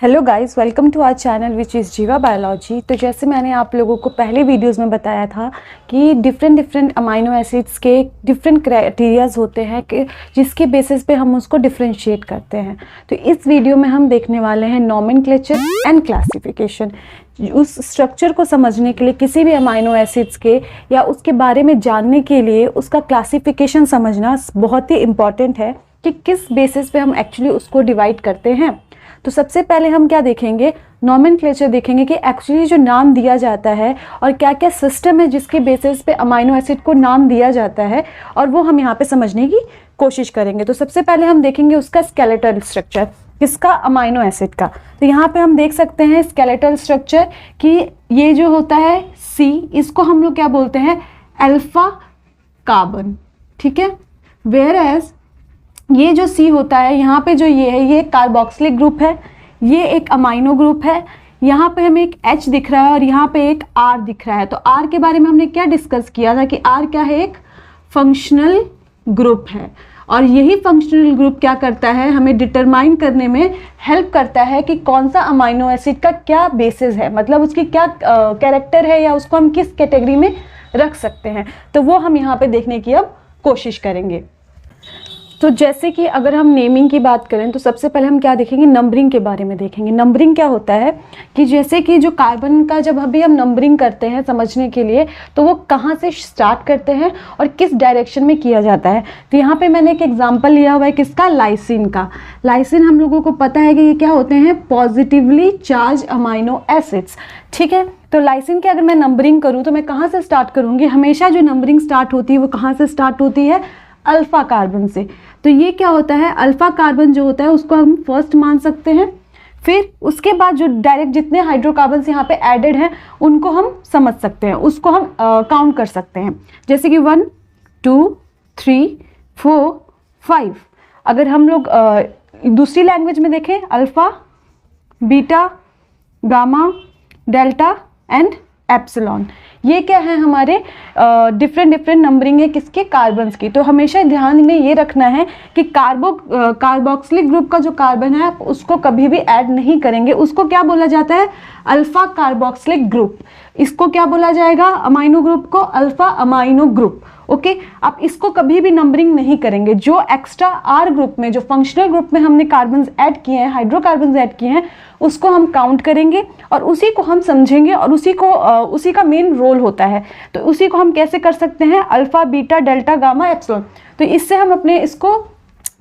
Hello guys, welcome to our channel which is Jeeva biology. तो जैसे मैंने आप लोगों को पहले वीडियोस में बताया था कि डिफरेंट अमाइनो एसिड्स के डिफरेंट क्राइटेरियाज होते हैं कि जिसके बेसिस पे हम उसको डिफरेंशिएट करते हैं। तो इस वीडियो में हम देखने वाले हैं नॉमेनक्लेचर एंड क्लासिफिकेशन। उस स्ट्रक्चर को समझने के लिए किसी भी अमाइनो एसिड्स के या उसके बारे में जानने के लिए उसका क्लासिफिकेशन समझना बहुत ही इम्पॉर्टेंट है कि किस बेसिस पे हम एक्चुअली उसको डिवाइड करते हैं। तो सबसे पहले हम क्या देखेंगे, नॉमेनक्लेचर देखेंगे कि एक्चुअली जो नाम दिया जाता है और क्या क्या सिस्टम है जिसके बेसिस पे अमाइनो एसिड को नाम दिया जाता है, और वो हम यहाँ पे समझने की कोशिश करेंगे। तो सबसे पहले हम देखेंगे उसका स्केलेटल स्ट्रक्चर, किसका, अमाइनो एसिड का। तो यहाँ पे हम देख सकते हैं स्केलेटल स्ट्रक्चर कि ये जो होता है सी, इसको हम लोग क्या बोलते हैं, अल्फा कार्बन, ठीक है। वेयर एज ये जो सी होता है, यहाँ पे जो ये है, ये कार्बोक्सिलिक ग्रुप है, ये एक अमाइनो ग्रुप है। यहाँ पे हमें एक H दिख रहा है और यहाँ पे एक R दिख रहा है। तो R के बारे में हमने क्या डिस्कस किया था कि R क्या है, एक फंक्शनल ग्रुप है, और यही फंक्शनल ग्रुप क्या करता है, हमें डिटरमाइन करने में हेल्प करता है कि कौन सा अमाइनो एसिड का क्या बेसिस है, मतलब उसकी क्या कैरेक्टर है या उसको हम किस कैटेगरी में रख सकते हैं। तो वो हम यहाँ पे देखने की अब कोशिश करेंगे। तो जैसे कि अगर हम नेमिंग की बात करें तो सबसे पहले हम क्या देखेंगे, नंबरिंग के बारे में देखेंगे। नंबरिंग क्या होता है कि जैसे कि जो कार्बन का जब अभी हम नंबरिंग करते हैं समझने के लिए, तो वो कहाँ से स्टार्ट करते हैं और किस डायरेक्शन में किया जाता है। तो यहाँ पे मैंने एक एग्जांपल लिया हुआ है, किसका, लाइसिन का। लाइसिन हम लोगों को पता है कि ये क्या होते हैं, पॉजिटिवली चार्ज अमाइनो एसिड्स, ठीक है। तो लाइसिन की अगर मैं नंबरिंग करूँ तो मैं कहाँ से स्टार्ट करूँगी, हमेशा जो नंबरिंग स्टार्ट होती है वो कहाँ से स्टार्ट होती है, अल्फा कार्बन से। तो ये क्या होता है, अल्फा कार्बन जो होता है उसको हम फर्स्ट मान सकते हैं। फिर उसके बाद जो डायरेक्ट जितने हाइड्रोकार्बन्स यहाँ पे एडेड हैं उनको हम समझ सकते हैं, उसको हम काउंट कर सकते हैं। जैसे कि 1 2 3 4 5। अगर हम लोग दूसरी लैंग्वेज में देखें, alpha, beta, gamma, delta and epsilon, ये क्या है, हमारे डिफरेंट नंबरिंग है किसके, कार्बन्स की। तो हमेशा ध्यान में ये रखना है कि कार्बोक्सिलिक ग्रुप का जो कार्बन है उसको कभी भी ऐड नहीं करेंगे। उसको क्या बोला जाता है, अल्फा कार्बोक्सिलिक ग्रुप। इसको क्या बोला जाएगा, अमाइनो ग्रुप को अल्फा अमाइनो ग्रुप। ओके, आप इसको कभी भी नंबरिंग नहीं करेंगे। जो एक्स्ट्रा आर ग्रुप में, जो फंक्शनल ग्रुप में हमने कार्बन्स ऐड किए हैं, हाइड्रोकार्बन्स ऐड किए हैं, उसको हम काउंट करेंगे और उसी को हम समझेंगे, और उसी का मेन रोल होता है। तो उसी को हम कैसे कर सकते हैं, alpha, beta, delta, gamma, epsilon. तो इससे हम अपने इसको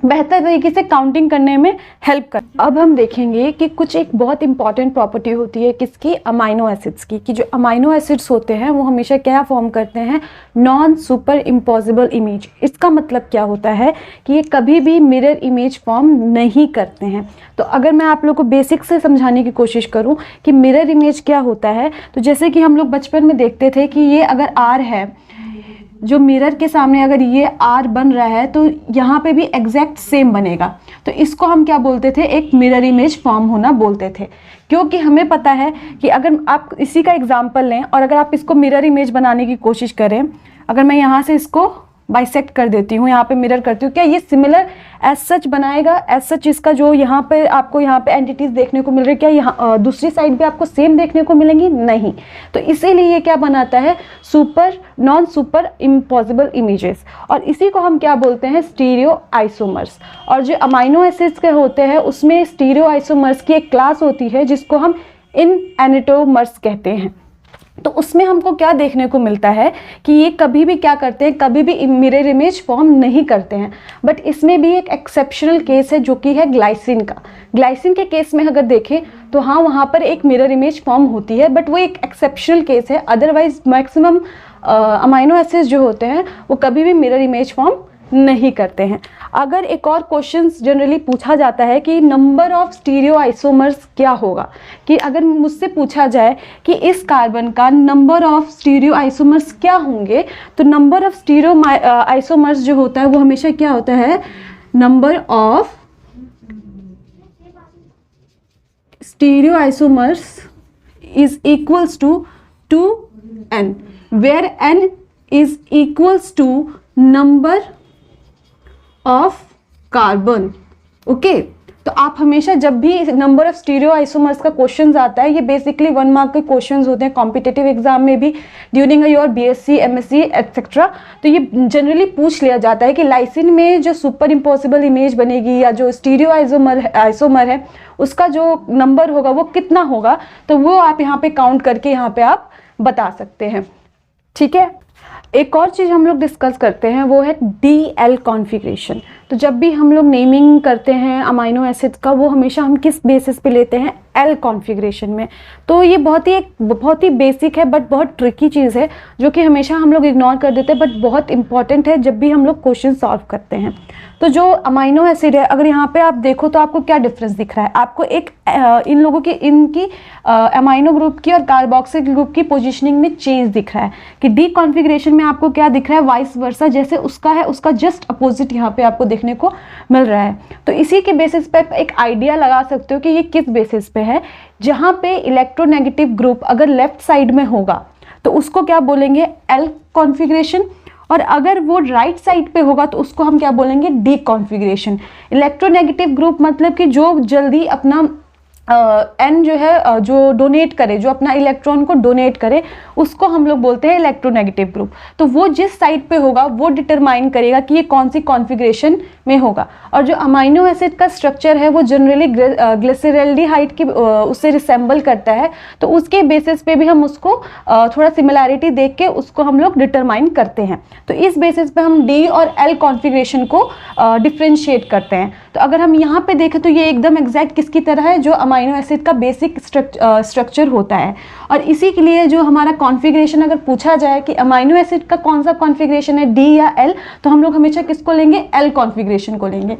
बेहतर तरीके से काउंटिंग करने में हेल्प कर। अब हम देखेंगे कि कुछ एक बहुत इंपॉर्टेंट प्रॉपर्टी होती है किसकी, अमाइनो एसिड्स की, कि जो अमाइनो एसिड्स होते हैं वो हमेशा क्या फॉर्म करते हैं, नॉन सुपर इम्पॉसिबल इमेज। इसका मतलब क्या होता है कि ये कभी भी मिरर इमेज फॉर्म नहीं करते हैं। तो अगर मैं आप लोग को बेसिक से समझाने की कोशिश करूँ कि मिरर इमेज क्या होता है, तो जैसे कि हम लोग बचपन में देखते थे कि ये अगर आर है, जो मिरर के सामने अगर ये आर बन रहा है तो यहाँ पे भी एग्जैक्ट सेम बनेगा। तो इसको हम क्या बोलते थे, एक मिरर इमेज फॉर्म होना बोलते थे। क्योंकि हमें पता है कि अगर आप इसी का एग्जांपल लें और अगर आप इसको मिरर इमेज बनाने की कोशिश करें, अगर मैं यहाँ से इसको बाइसेक्ट कर देती हूँ, यहाँ पे मिरर करती हूँ, क्या ये सिमिलर एज सच बनाएगा, एज सच इसका जो यहाँ पे आपको यहाँ पे एंटिटीज देखने को मिल रही है, क्या यहाँ दूसरी साइड पे आपको सेम देखने को मिलेंगी, नहीं। तो इसीलिए ये क्या बनाता है, नॉन सुपर इम्पॉसिबल इमेजेस, और इसी को हम क्या बोलते हैं, स्टीरियो आइसोमर्स। और जो अमाइनो एसिड्स के होते हैं उसमें स्टीरियो आइसोमर्स की एक क्लास होती है जिसको हम इनएनिटोमर्स कहते हैं। तो उसमें हमको क्या देखने को मिलता है कि ये कभी भी क्या करते हैं, कभी भी मिरर इमेज फॉर्म नहीं करते हैं। बट इसमें भी एक एक्सेप्शनल केस है जो कि है ग्लाइसिन का। ग्लाइसिन के केस में अगर देखें तो हाँ, वहाँ पर एक मिरर इमेज फॉर्म होती है, बट वो एक एक्सेप्शनल केस है। अदरवाइज मैक्सिमम अमाइनो एसिड्स जो होते हैं वो कभी भी मिरर इमेज फॉर्म नहीं करते हैं। अगर एक और क्वेश्चंस जनरली पूछा जाता है कि नंबर ऑफ स्टीरियो आइसोमर्स क्या होगा, कि अगर मुझसे पूछा जाए कि इस कार्बन का नंबर ऑफ स्टीरियो आइसोमर्स क्या होंगे, तो नंबर ऑफ स्टीरियो आइसोमर्स जो होता है वो हमेशा क्या होता है, number of stereo isomers is equals to 2n, where n is equals to number of carbon. Okay, तो आप हमेशा जब भी नंबर ऑफ स्टीरियो आइसोमर्स का क्वेश्चन आता है, ये बेसिकली 1 मार्क के क्वेश्चंस होते हैं कॉम्पिटिटिव एग्जाम में भी, during your BSc, MSc etcetera. तो ये जनरली पूछ लिया जाता है कि लाइसिन में जो सुपर इम्पॉसिबल इमेज बनेगी या जो स्टीरियो आइसोमर है उसका जो नंबर होगा वो कितना होगा, तो वो आप यहाँ पे काउंट करके यहाँ पे आप बता सकते हैं। ठीक है, एक और चीज़ हम लोग डिस्कस करते हैं वो है DL कॉन्फ़िगरेशन। तो जब भी हम लोग नेमिंग करते हैं अमाइनो एसिड्स का, वो हमेशा हम किस बेसिस पे लेते हैं, L कॉन्फ़िगरेशन में। तो ये बहुत ही बेसिक है बट बहुत ट्रिकी चीज़ है जो कि हमेशा हम लोग इग्नोर कर देते हैं, बट बहुत इंपॉर्टेंट है जब भी हम लोग क्वेश्चन सॉल्व करते हैं। तो जो अमाइनो एसिड है, अगर यहाँ पे आप देखो तो आपको क्या डिफरेंस दिख रहा है, आपको एक इन लोगों की इनकी अमाइनो ग्रुप की और कार्बोक्सिल ग्रुप की पोजीशनिंग में चेंज दिख रहा है कि डी कॉन्फ़िगरेशन में आपको क्या दिख रहा है, वाइस वर्सा, जैसे उसका है उसका जस्ट अपोजिट यहाँ पे आपको देखने को मिल रहा है। तो इसी के बेसिस पे एक आइडिया लगा सकते हो कि ये किस बेसिस पे है। जहाँ पे इलेक्ट्रोनेगेटिव ग्रुप अगर लेफ्ट साइड में होगा तो उसको क्या बोलेंगे, L कॉन्फ़िगरेशन, और अगर वो राइट साइड पे होगा तो उसको हम क्या बोलेंगे, डी कॉन्फ़िगरेशन। इलेक्ट्रोनेगेटिव ग्रुप मतलब कि जो जल्दी अपना एन जो है जो डोनेट करे, जो अपना इलेक्ट्रॉन को डोनेट करे, उसको हम लोग बोलते हैं इलेक्ट्रोनेगेटिव ग्रुप। तो वो जिस साइड पे होगा वो डिटरमाइन करेगा कि ये कौन सी कॉन्फ़िगरेशन में होगा। और जो अमाइनो एसिड का स्ट्रक्चर है वो जनरली ग्लिसरल्डिहाइड की उससे रिसेंबल करता है, तो उसके बेसिस पे भी हम उसको थोड़ा सिमिलैरिटी देख के उसको हम लोग डिटरमाइन करते हैं। तो इस बेसिस पे हम डी और एल कॉन्फ़िगरेशन को डिफ्रेंशिएट करते हैं। तो अगर हम यहाँ पे देखें तो ये एकदम एग्जैक्ट किसकी तरह है, जो अमाइनो एसिड का बेसिक स्ट्रक्चर होता है। और इसी के लिए जो हमारा कॉन्फ़िगरेशन अगर पूछा जाए कि अमाइनो एसिड का कौन सा कॉन्फ़िगरेशन है, डी या एल, तो हम लोग हमेशा किसको लेंगे, एल कॉन्फ़िगरेशन को लेंगे।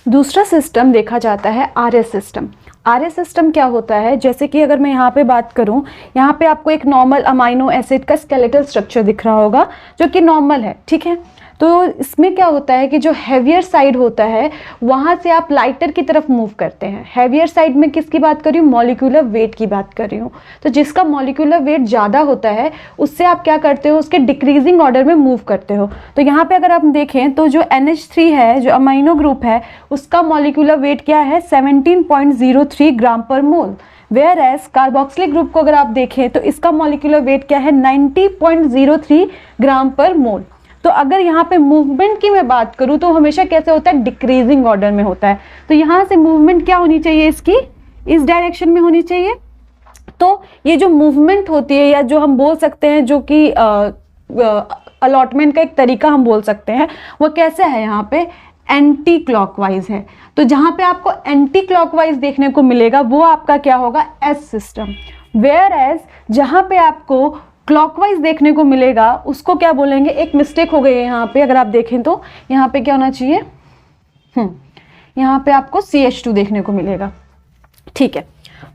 दूसरा सिस्टम देखा जाता है RS सिस्टम। RS सिस्टम क्या होता है, जैसे कि अगर मैं यहाँ पे बात करूँ, यहाँ पे आपको एक नॉर्मल अमाइनो एसिड का स्केलेटल स्ट्रक्चर दिख रहा होगा जो कि नॉर्मल है, ठीक है। तो इसमें क्या होता है कि जो हैवियर साइड होता है वहाँ से आप लाइटर की तरफ मूव करते हैं। हैवियर साइड में किसकी बात कर रही हूँ, मॉलिक्यूलर वेट की बात कर रही हूँ। तो जिसका मॉलिक्यूलर वेट ज़्यादा होता है उससे आप क्या करते हो, उसके डिक्रीजिंग ऑर्डर में मूव करते हो। तो यहाँ पे अगर आप देखें तो जो NH3 है, जो अमाइनो ग्रुप है, उसका मॉलिक्यूलर वेट क्या है, 17.03 ग्राम पर मोल। वेयर एज कार्बोक्सिलिक ग्रुप को अगर आप देखें तो इसका मॉलिक्यूलर वेट क्या है, 90.03 ग्राम पर मोल। तो अगर यहाँ पे मूवमेंट की मैं बात करूँ तो हमेशा कैसे होता है, डिक्रीजिंग ऑर्डर में होता है। तो यहाँ से मूवमेंट क्या होनी चाहिए, इसकी इस डायरेक्शन में होनी चाहिए। तो ये जो मूवमेंट होती है, या जो हम बोल सकते हैं जो कि अलॉटमेंट का एक तरीका हम बोल सकते हैं, वो कैसे है, यहाँ पे एंटी क्लॉकवाइज है। तो जहाँ पे आपको एंटी क्लॉकवाइज देखने को मिलेगा वो आपका क्या होगा, S सिस्टम। वेयर एज जहाँ पे आपको क्लॉकवाइज देखने को मिलेगा उसको क्या बोलेंगे, एक मिस्टेक हो गई है यहाँ पे, अगर आप देखें तो यहाँ पे क्या होना चाहिए, यहाँ पे आपको CH2 देखने को मिलेगा, ठीक है।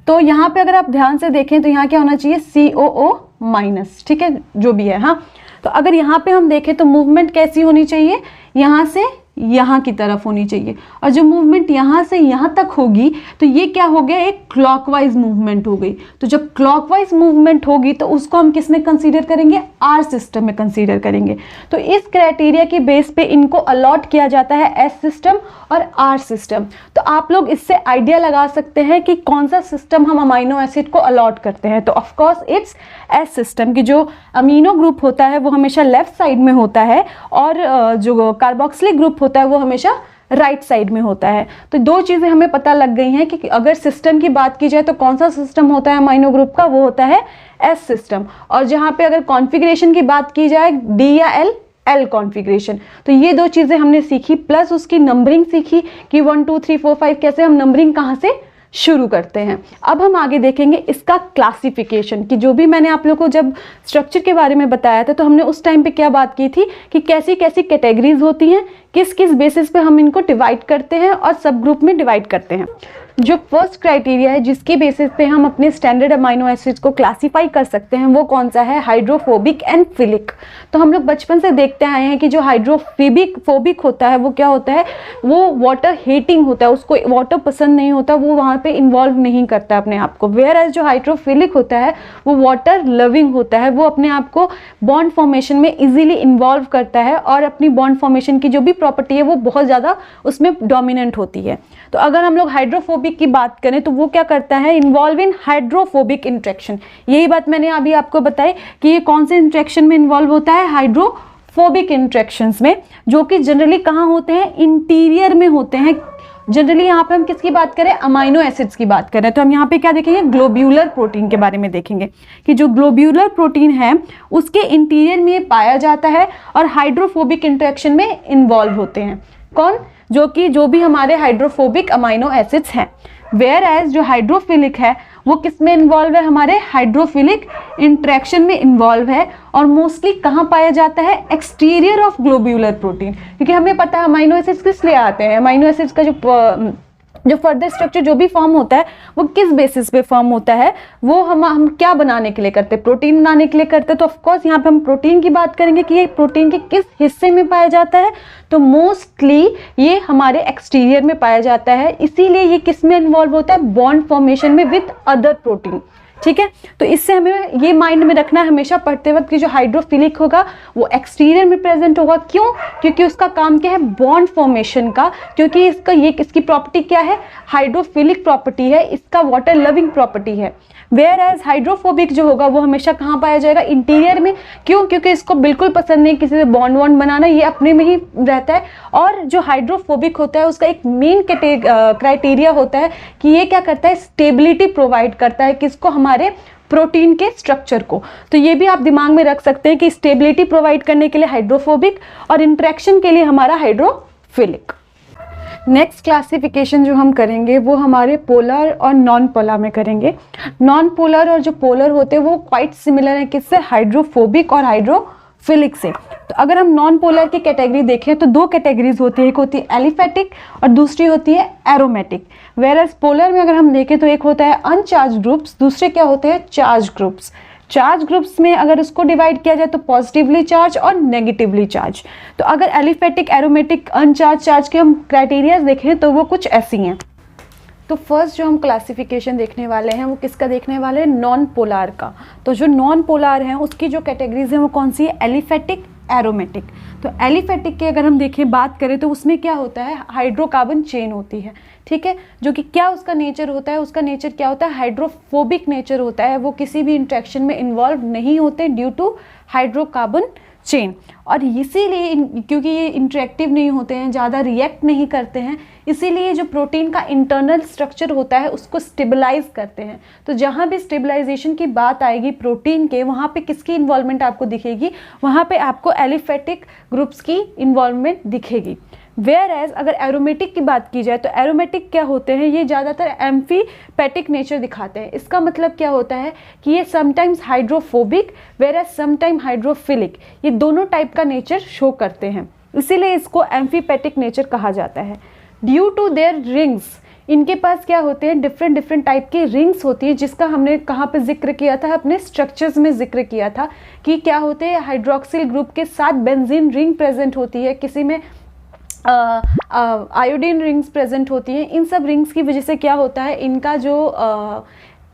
तो यहाँ पे अगर आप ध्यान से देखें तो यहाँ क्या होना चाहिए, COO-, ठीक है, जो भी है। हाँ, तो अगर यहाँ पे हम देखें तो मूवमेंट कैसी होनी चाहिए, यहाँ से यहाँ की तरफ होनी चाहिए, और जो मूवमेंट यहाँ से यहाँ तक होगी तो ये क्या हो गया, एक क्लॉकवाइज मूवमेंट हो गई। तो जब क्लॉकवाइज मूवमेंट होगी तो उसको हम किस में कंसीडर करेंगे, R सिस्टम में कंसीडर करेंगे। तो इस क्राइटेरिया के बेस पे इनको अलॉट किया जाता है S सिस्टम और R सिस्टम। तो आप लोग इससे आइडिया लगा सकते हैं कि कौन सा सिस्टम हम अमाइनो एसिड को अलॉट करते हैं। तो ऑफकोर्स इट्स S सिस्टम की जो अमीनो ग्रुप होता है वो हमेशा लेफ्ट साइड में होता है, और जो कार्बोक्सिलिक ग्रुप होता है वो हमेशा राइट साइड में होता है। तो दो चीज़ें हमें पता लग गई हैं कि अगर सिस्टम की बात की जाए तो कौन सा सिस्टम होता है अमाइनो ग्रुप का, वो होता है S सिस्टम। और जहाँ पे अगर कॉन्फ़िगरेशन की बात की जाए, D या L कॉन्फ़िगरेशन। तो ये दो चीज़ें हमने सीखी, प्लस उसकी नंबरिंग सीखी कि 1 2 3 4 5 कैसे हम नंबरिंग कहाँ से शुरू करते हैं। अब हम आगे देखेंगे इसका क्लासिफिकेशन, कि जो भी मैंने आप लोगों को जब स्ट्रक्चर के बारे में बताया था तो हमने उस टाइम पे क्या बात की थी कि कैसी कैसी कैटेगरीज होती हैं, किस किस बेसिस पे हम इनको डिवाइड करते हैं और सब ग्रुप में डिवाइड करते हैं। जो फर्स्ट क्राइटेरिया है जिसके बेसिस पे हम अपने स्टैंडर्ड अमाइनो एसिड्स को क्लासीफाई कर सकते हैं वो कौन सा है, हाइड्रोफोबिक एंड फिलिक। तो हम लोग बचपन से देखते आए हैं कि जो हाइड्रोफोबिक होता है वो क्या होता है, वो वाटर हेटिंग होता है, उसको वाटर पसंद नहीं होता, वो वहाँ पे इन्वॉल्व नहीं करता अपने आप को। वेयर एज जो हाइड्रोफिलिक होता है वो वाटर लविंग होता है, वो अपने आप को बॉन्ड फॉर्मेशन में इजीली इन्वॉल्व करता है और अपनी बॉन्ड फॉर्मेशन की जो भी प्रॉपर्टी है वो बहुत ज़्यादा उसमें डोमिनेंट होती है। तो अगर हम लोग हाइड्रोफोबिक की बात करें तो वो क्या करता है, इन्वॉल्व इन हाइड्रोफोबिक इंट्रैक्शन। यही बात मैंने अभी आपको बताई कि ये कौन से इंट्रैक्शन में इन्वॉल्व होता है, हाइड्रोफोबिक इंट्रैक्शंस में, जो कि जनरली कहाँ होते हैं, इंटीरियर में होते हैं। जनरली यहाँ पे हम किसकी बात करें, अमाइनो एसिड्स की बात करें, तो हम यहाँ पे क्या देखेंगे, ग्लोब्यूलर प्रोटीन के बारे में देखेंगे कि जो ग्लोब्यूलर प्रोटीन है उसके इंटीरियर में पाया जाता है और हाइड्रोफोबिक इंट्रैक्शन में इन्वॉल्व होते हैं। कौन, जो भी हमारे हाइड्रोफोबिक अमाइनो एसिड्स हैं। वेयर एज जो हाइड्रोफिलिक है वो किस में इन्वॉल्व है, हमारे हाइड्रोफिलिक इंट्रैक्शन में इन्वॉल्व है और मोस्टली कहाँ पाया जाता है, एक्सटीरियर ऑफ ग्लोब्यूलर प्रोटीन। क्योंकि हमें पता है अमाइनो एसिड्स किस लिए आते हैं, अमाइनो एसिड्स का जो फर्दर स्ट्रक्चर जो भी फॉर्म होता है वो किस बेसिस पे फॉर्म होता है, वो हम क्या बनाने के लिए करते हैं, प्रोटीन बनाने के लिए करते हैं। तो ऑफकोर्स यहाँ पे हम प्रोटीन की बात करेंगे कि ये प्रोटीन के किस हिस्से में पाया जाता है, तो मोस्टली ये हमारे एक्सटीरियर में पाया जाता है। इसीलिए ये किस में इन्वॉल्व होता है, बॉन्ड फॉर्मेशन में विद अदर प्रोटीन। ठीक है, तो इससे हमें ये माइंड में रखना है हमेशा पढ़ते वक्त कि जो हाइड्रोफिलिक होगा वो एक्सटीरियर में प्रेजेंट होगा। क्यों, क्योंकि उसका काम क्या है, बॉन्ड फॉर्मेशन का। क्योंकि इसकी प्रॉपर्टी क्या है, हाइड्रोफिलिक प्रॉपर्टी है, इसका वाटर लविंग प्रॉपर्टी है। वेयर एज हाइड्रोफोबिक जो होगा वो हमेशा कहाँ पाया जाएगा, इंटीरियर में। क्यों, क्योंकि इसको बिल्कुल पसंद नहीं किसी से बॉन्ड वॉन्ड बनाना, ये अपने में ही रहता है। और जो हाइड्रोफोबिक होता है उसका एक मेन क्राइटेरिया होता है कि ये क्या करता है, स्टेबिलिटी प्रोवाइड करता है किसको, हमारे प्रोटीन के स्ट्रक्चर को। तो ये भी आप दिमाग में रख सकते हैं कि स्टेबिलिटी प्रोवाइड करने के लिए हाइड्रोफोबिक और इंट्रैक्शन के लिए हमारा हाइड्रोफिलिक। नेक्स्ट क्लासिफिकेशन जो हम करेंगे वो हमारे पोलर और नॉन पोलर में करेंगे। नॉन पोलर और जो पोलर होते हैं वो क्वाइट सिमिलर है किससे, हाइड्रोफोबिक और हाइड्रोफिलिक से। तो अगर हम नॉन पोलर की कैटेगरी देखें तो दो कैटेगरीज होती है, एक होती है एलिफेटिक और दूसरी होती है एरोमेटिक। वेयरएज पोलर में अगर हम देखें तो एक होता है अनचार्ज ग्रुप्स, दूसरे क्या होते हैं, चार्ज ग्रुप्स। चार्ज ग्रुप्स में अगर उसको डिवाइड किया जाए तो पॉजिटिवली चार्ज और नेगेटिवली चार्ज। तो अगर एलिफेटिक, एरोमेटिक, अनचार्ज चार्ज के हम क्राइटेरिया देखें तो वो कुछ ऐसी हैं। तो फर्स्ट जो हम क्लासिफिकेशन देखने वाले हैं वो किसका देखने वाले हैं, नॉन पोलर का। तो जो नॉन पोलर हैं उसकी जो कैटेगरीज हैं वो कौन सी है, एलिफेटिक, एरोमेटिक। तो एलिफेटिक की अगर हम देखें बात करें तो उसमें क्या होता है, हाइड्रोकार्बन चेन होती है। ठीक है, जो कि क्या उसका नेचर होता है, उसका नेचर क्या होता है, हाइड्रोफोबिक नेचर होता है। वो किसी भी इंट्रैक्शन में इन्वॉल्व नहीं होते ड्यू टू हाइड्रोकार्बन चेन। और इसीलिए क्योंकि ये इंटरेक्टिव नहीं होते हैं, ज़्यादा रिएक्ट नहीं करते हैं, इसीलिए जो प्रोटीन का इंटरनल स्ट्रक्चर होता है उसको स्टेबलाइज करते हैं। तो जहाँ भी स्टेबलाइजेशन की बात आएगी प्रोटीन के, वहाँ पे किसकी इन्वॉल्वमेंट आपको दिखेगी, वहाँ पे आपको एलिफेटिक ग्रुप्स की इन्वॉल्वमेंट दिखेगी। वेयर एज अगर एरोमेटिक की बात की जाए तो एरोमेटिक क्या होते हैं, ये ज़्यादातर एम्फीपैटिक नेचर दिखाते हैं। इसका मतलब क्या होता है कि ये sometimes hydrophobic whereas sometime hydrophilic, ये दोनों टाइप का नेचर शो करते हैं, इसीलिए इसको एम्फीपैटिक नेचर कहा जाता है। ड्यू टू देयर रिंग्स, इनके पास क्या होते हैं, डिफरेंट टाइप की रिंग्स होती है, जिसका हमने कहाँ पे जिक्र किया था, अपने स्ट्रक्चर्स में जिक्र किया था कि क्या होते हैं, हाइड्रोक्सिल ग्रुप के साथ बेंजीन रिंग प्रेजेंट होती है, किसी में आयोडीन रिंग्स प्रेजेंट होती हैं। इन सब रिंग्स की वजह से क्या होता है, इनका जो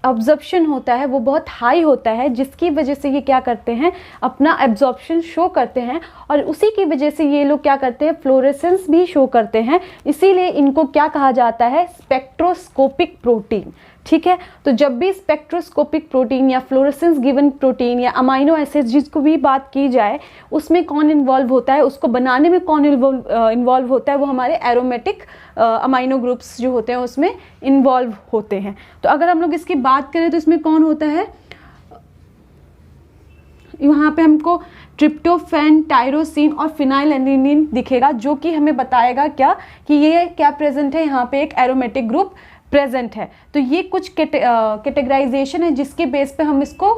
एब्जॉर्प्शन होता है वो बहुत हाई होता है, जिसकी वजह से ये क्या करते हैं, अपना एब्जॉर्प्शन शो करते हैं और उसी की वजह से ये लोग क्या करते हैं, फ्लोरेसेंस भी शो करते हैं। इसीलिए इनको क्या कहा जाता है, स्पेक्ट्रोस्कोपिक प्रोटीन। ठीक है, तो जब भी स्पेक्ट्रोस्कोपिक प्रोटीन या फ्लोरेसेंस गिवन प्रोटीन या अमाइनो एसिड्स जिसको भी बात की जाए, उसमें कौन इन्वॉल्व होता है, उसको बनाने में कौन इन्वॉल्व होता है, वो हमारे एरोमेटिक अमाइनो ग्रुप्स जो होते हैं उसमें इन्वॉल्व होते हैं। तो अगर हम लोग इसकी बात करें तो इसमें कौन होता है, यहाँ पे हमको ट्रिप्टोफैन, टायरोसिन और फिनाइलएलेनिन दिखेगा, जो कि हमें बताएगा क्या कि ये क्या प्रेजेंट है, यहाँ पे एक एरोमेटिक ग्रुप प्रेजेंट है। तो ये कुछ कैटेगराइजेशन है जिसके बेस पे हम इसको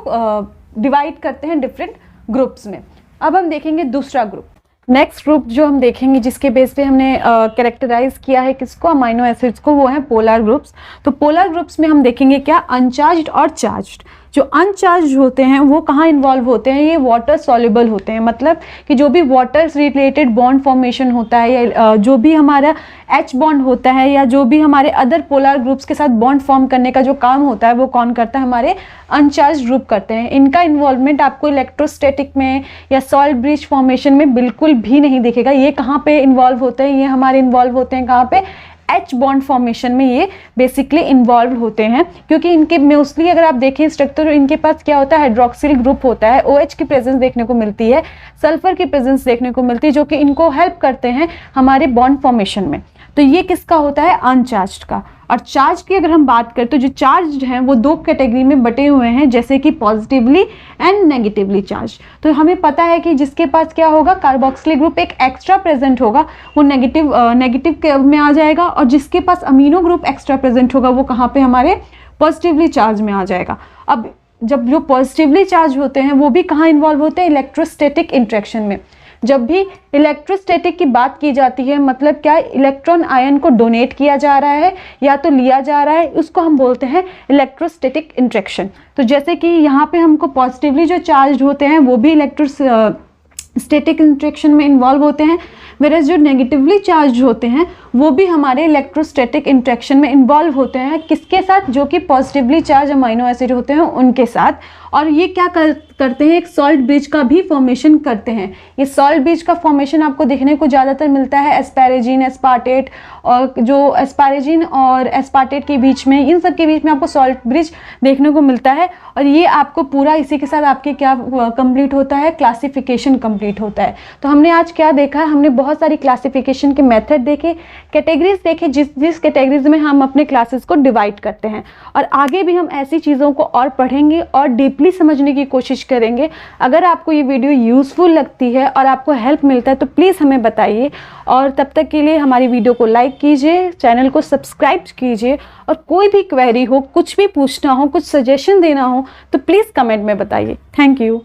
डिवाइड करते हैं डिफरेंट ग्रुप्स में। अब हम देखेंगे दूसरा ग्रुप। नेक्स्ट ग्रुप जो हम देखेंगे जिसके बेस पे हमने कैरेक्टराइज किया है किसको, अमाइनो एसिड्स को, वो है पोलर ग्रुप्स। तो पोलर ग्रुप्स में हम देखेंगे क्या, अनचार्ज्ड और चार्ज्ड। जो अनचार्ज होते हैं वो कहाँ इन्वॉल्व होते हैं, ये वाटर सॉल्युबल होते हैं, मतलब कि जो भी वाटर रिलेटेड बॉन्ड फॉर्मेशन होता है या जो भी हमारा H बॉन्ड होता है या जो भी हमारे अदर पोलर ग्रुप्स के साथ बॉन्ड फॉर्म करने का जो काम होता है वो कौन करता है, हमारे अनचार्ज ग्रुप करते हैं। इनका इन्वॉल्वमेंट आपको इलेक्ट्रोस्टैटिक में या सॉल्ट ब्रिज फॉर्मेशन में बिल्कुल भी नहीं दिखेगा। ये कहाँ पे इन्वॉल्व होते हैं, ये हमारे इन्वॉल्व होते हैं कहाँ पे, H बॉन्ड फॉर्मेशन में ये बेसिकली इन्वॉल्व होते हैं, क्योंकि इनके मोस्टली अगर आप देखें स्ट्रक्चर, इनके पास क्या होता है, हाइड्रोक्सिल ग्रुप होता है, OH की प्रेजेंस देखने को मिलती है, सल्फर की प्रेजेंस देखने को मिलती है, जो कि इनको हेल्प करते हैं हमारे बॉन्ड फॉर्मेशन में। तो ये किसका होता है, अनचार्ज का। और चार्ज की अगर हम बात करें तो जो चार्ज हैं वो दो कैटेगरी में बटे हुए हैं, जैसे कि पॉजिटिवली एंड नेगेटिवली चार्ज। तो हमें पता है कि जिसके पास क्या होगा, कार्बोक्सिलिक ग्रुप एक एक्स्ट्रा प्रेजेंट होगा, वो नेगेटिव में आ जाएगा, और जिसके पास अमीनो ग्रुप एक्स्ट्रा प्रेजेंट होगा वो कहाँ पे, हमारे पॉजिटिवली चार्ज में आ जाएगा। अब जब जो पॉजिटिवली चार्ज होते हैं वो भी कहाँ इन्वॉल्व होते हैं, इलेक्ट्रोस्टैटिक इंट्रैक्शन में। जब भी इलेक्ट्रोस्टैटिक की बात की जाती है, मतलब क्या, इलेक्ट्रॉन आयन को डोनेट किया जा रहा है या तो लिया जा रहा है, उसको हम बोलते हैं इलेक्ट्रोस्टैटिक इंट्रैक्शन। तो जैसे कि यहाँ पे हमको पॉजिटिवली जो चार्ज होते हैं वो भी इलेक्ट्रोस्टैटिक इंट्रैक्शन में इन्वॉल्व होते हैं, वेरस जो नेगेटिवली चार्ज होते हैं वो भी हमारे इलेक्ट्रोस्टैटिक इंट्रैक्शन में इन्वॉल्व होते हैं। किसके साथ, जो कि पॉजिटिवली चार्ज अमाइनो एसिड होते हैं उनके साथ। और ये क्या करते हैं, एक सॉल्ट ब्रिज का भी फॉर्मेशन करते हैं। ये सॉल्ट ब्रिज का फॉर्मेशन आपको देखने को ज़्यादातर मिलता है एस्पारेजिन, एस्पार्टेट, और जो एस्पारेजिन और एस्पार्टेट के बीच में, इन सब के बीच में आपको सॉल्ट ब्रिज देखने को मिलता है। और ये आपको पूरा इसी के साथ आपके क्या कंप्लीट होता है, क्लासिफिकेशन कंप्लीट होता है। तो हमने आज क्या देखा, हमने बहुत सारी क्लासिफिकेशन के मेथड देखे, कैटेगरीज देखे, जिस कैटेगरीज में हम अपने क्लासेस को डिवाइड करते हैं। और आगे भी हम ऐसी चीज़ों को और पढ़ेंगे और डीपली समझने की कोशिश करेंगे। अगर आपको ये वीडियो यूज़फुल लगती है और आपको हेल्प मिलता है तो प्लीज़ हमें बताइए, और तब तक के लिए हमारी वीडियो को लाइक कीजिए, चैनल को सब्सक्राइब कीजिए, और कोई भी क्वेरी हो, कुछ भी पूछना हो, कुछ सजेशन देना हो तो प्लीज़ कमेंट में बताइए। Thank you.